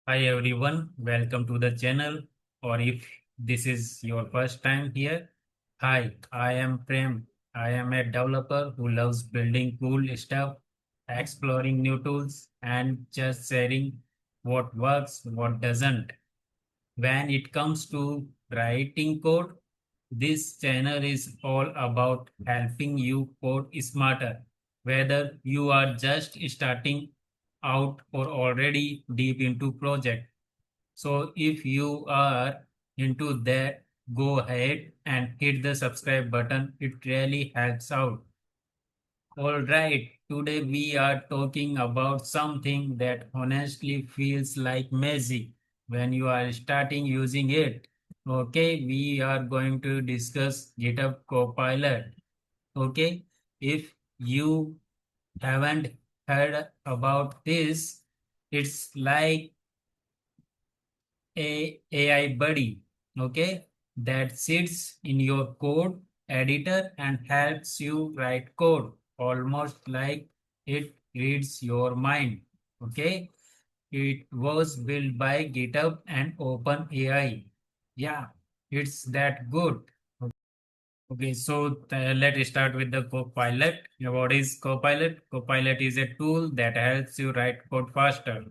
Hi everyone, welcome to the channel. Or if this is your first time here, hi, I am Prem. I am a developer who loves building cool stuff, exploring new tools, and just sharing what works, what doesn't. When it comes to writing code, this channel is all about helping you code smarter, whether you are just starting out or already deep into project. So if you are into that, go ahead and hit the subscribe button. It really helps out. All right, today we are talking about something that honestly feels like magic when you are starting using it. Okay, we are going to discuss GitHub Copilot. Okay, if you haven't heard about this, it's like a AI buddy, okay, that sits in your code editor and helps you write code, almost like it reads your mind, okay. It was built by GitHub and OpenAI. Yeah, it's that good. Okay, so let's start with the Copilot. What is Copilot? Copilot is a tool that helps you write code faster.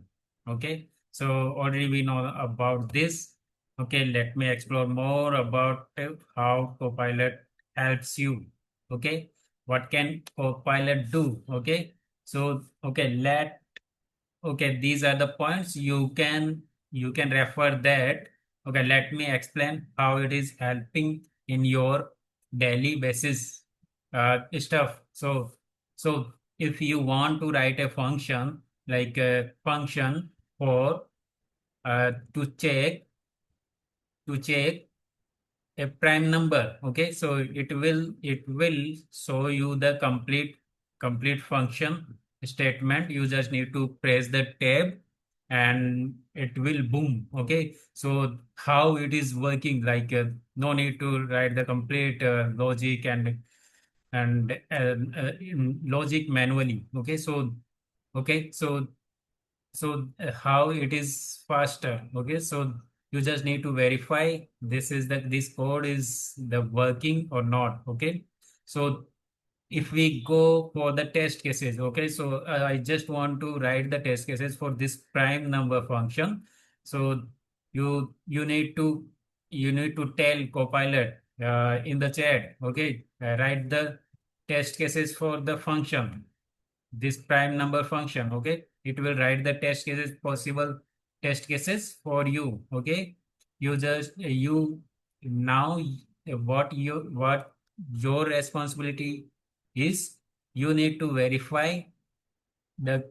Okay, so already we know about this. Okay, let me explore more about how Copilot helps you. Okay, what can Copilot do? Okay, so okay, these are the points you can refer that. Okay, let me explain how it is helping in your daily basis stuff. So if you want to write a function like a function for to check a prime number, okay, so it will show you the complete function statement. You just need to press the tab and it will boom. Okay, so how it is working, like no need to write the complete logic and logic manually. Okay, so how it is faster. Okay, so you just need to verify this code is the working or not. Okay, so if we go for the test cases, okay, so I just want to write the test cases for this prime number function. So you need to tell Copilot in the chat, okay, write the test cases for the function, this prime number function. Okay, it will write the test cases, possible test cases for you. Okay, you just you now what your responsibility is, you need to verify the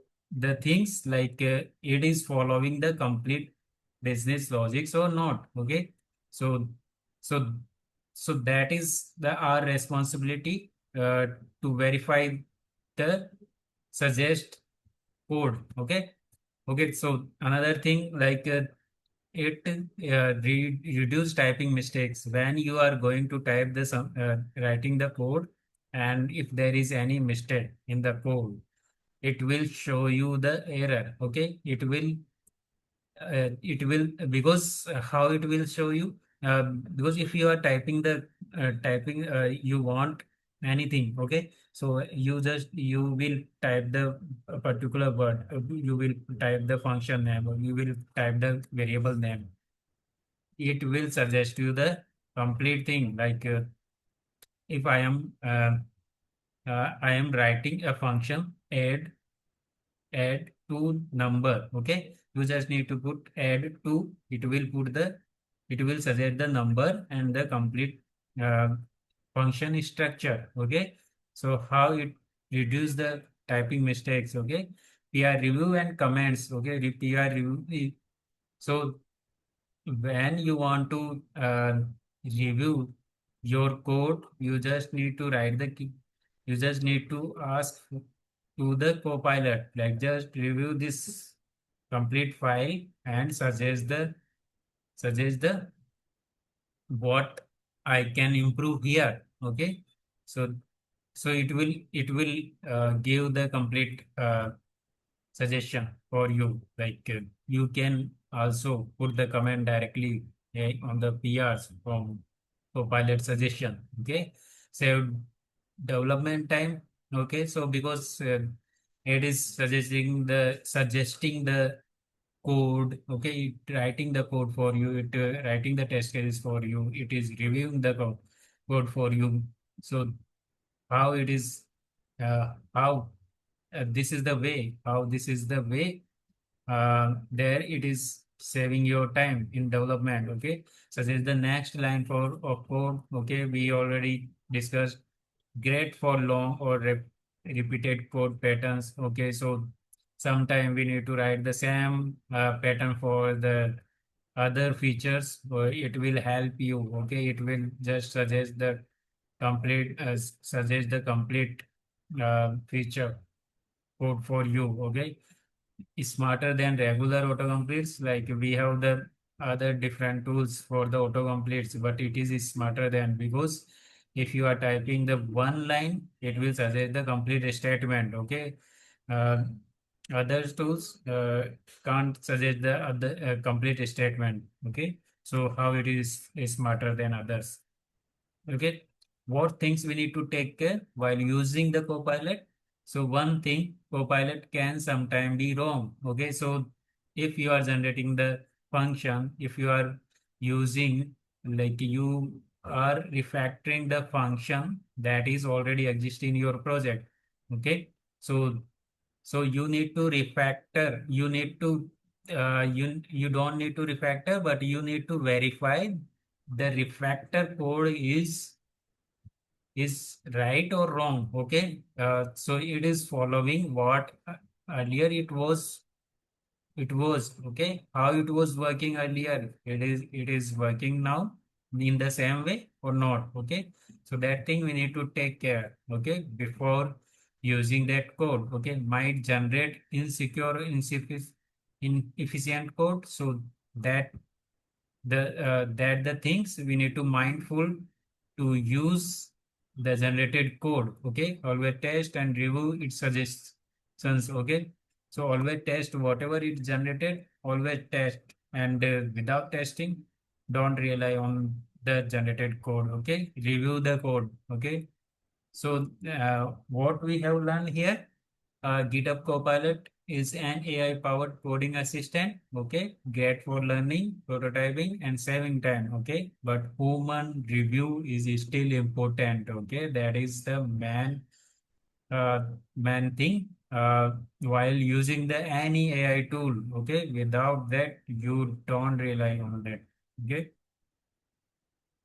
things like it is following the complete business logics or not. Okay, so so so that is the our responsibility to verify the suggest code. Okay, okay, so another thing like it reduce typing mistakes when you are going to type the writing the code, and if there is any mistake in the code, it will show you the error. Okay, it will because how it will show you, because if you are typing the typing you want anything. Okay, so you will type the particular word, you will type the function name, or you will type the variable name. It will suggest you the complete thing, like if I am writing a function add to number. Okay, you just need to put add to, it will suggest the number and the complete uh, function structure. Okay, so how it reduce the typing mistakes. Okay, peer review and comments. Okay, peer review. So when you want to review your code, you just need to write the key. You just need to ask to the copilot, like just review this complete file and suggest the what I can improve here. Okay, so it will give the complete suggestion for you. Like you can also put the comment directly on the PRs from Copilot suggestion. Okay, so development time. Okay, so because it is suggesting the code. Okay, writing the code for you, writing the test cases for you, it is reviewing the code for you. So how it is how this is the way there it is saving your time in development. Okay, such as the next line for of code. Okay, we already discussed great for long or repeated code patterns. Okay, so sometime we need to write the same pattern for the other features. It will help you. Okay, it will just suggest the complete feature code for you. Okay, smarter than regular autocompletes. Like we have the other different tools for the autocompletes, but it is smarter than, because if you are typing the one line, it will suggest the complete statement. Okay, uh, other tools can't suggest the other complete statement. Okay, so how it is smarter than others? Okay, what things we need to take care while using the Copilot? So one thing, Copilot can sometimes be wrong. Okay, so if you are generating the function, if you are using, like you are refactoring the function that is already exist in your project. Okay, so you need to refactor. You need to you don't need to refactor, but you need to verify the refactor code is right or wrong. Okay, so it is following what earlier it was. Okay, how it was working earlier, it is working now in the same way or not. Okay, so that thing we need to take care. Okay, before using that code. Okay, might generate insecure, inefficient code. So that the things we need to mindful to use the generated code. Okay, always test and review its suggestions. Okay, so always test whatever it generated, always test. And without testing, don't rely on the generated code. Okay, review the code. Okay, so what we have learned here, GitHub Copilot is an AI-powered coding assistant. Okay, great for learning, prototyping, and saving time. Okay, but human review is still important. Okay, that is the uh, main thing. While using the any AI tool. Okay, without that, you don't rely on that. Okay,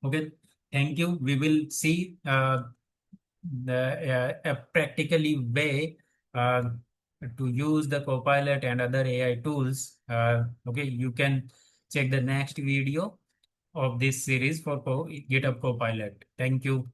okay. Thank you. We will see a practically way uh, to use the Copilot and other AI tools. Okay, you can check the next video of this series for GitHub Copilot. Thank you.